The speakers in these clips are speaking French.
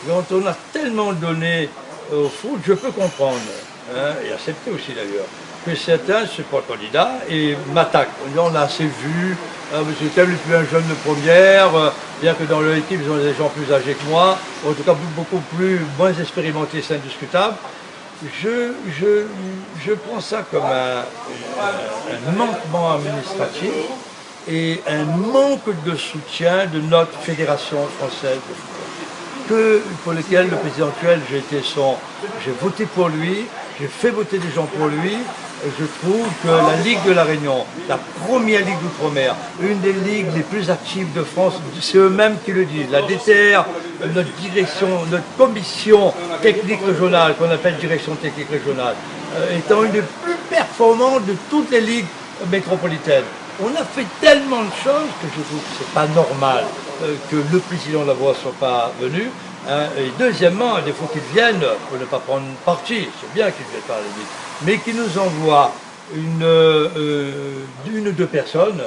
Quand on a tellement donné au foot, je peux comprendre, hein, et accepter aussi d'ailleurs, que certains se portent candidats et m'attaquent. On l'a assez vu, monsieur tel n'est plus un jeune de première, bien que dans leur équipe, ils ont des gens plus âgés que moi, en tout cas beaucoup moins expérimentés, c'est indiscutable. Je prends ça comme un manquement administratif et un manque de soutien de notre fédération française de football, pour lequel le président actuel, j'ai voté pour lui, j'ai fait voter des gens pour lui. Et je trouve que la Ligue de la Réunion, la première Ligue d'Outre-mer, une des ligues les plus actives de France, c'est eux-mêmes qui le disent. La DTR, notre direction, notre commission technique régionale, qu'on appelle direction technique régionale, étant une des plus performantes de toutes les ligues métropolitaines. On a fait tellement de choses que je trouve que c'est pas normal que le président de la voix ne soit pas venu. Et deuxièmement, à défaut qu'ils viennent, pour ne pas prendre parti, c'est bien qu'ils viennent pas à la limite, mais qu'ils nous envoient une ou deux personnes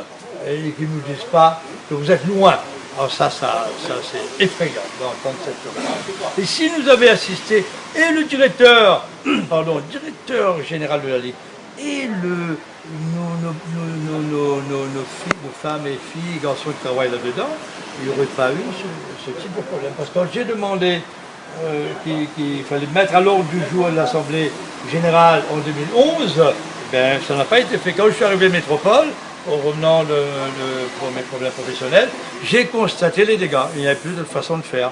et qu'ils ne nous disent pas que vous êtes loin. Alors ça c'est effrayant d'entendre cette chose. Et si nous avait assisté, et le directeur général de la Ligue, et nos femmes et filles, garçons qui travaillent là-dedans, il n'y aurait pas eu ce type de problème. Parce que quand j'ai demandé qu'il fallait mettre à l'ordre du jour de l'Assemblée Générale en 2011, ben, ça n'a pas été fait. Quand je suis arrivé à Métropole, en revenant pour mes problèmes professionnels, j'ai constaté les dégâts. Il n'y avait plus de façon de faire.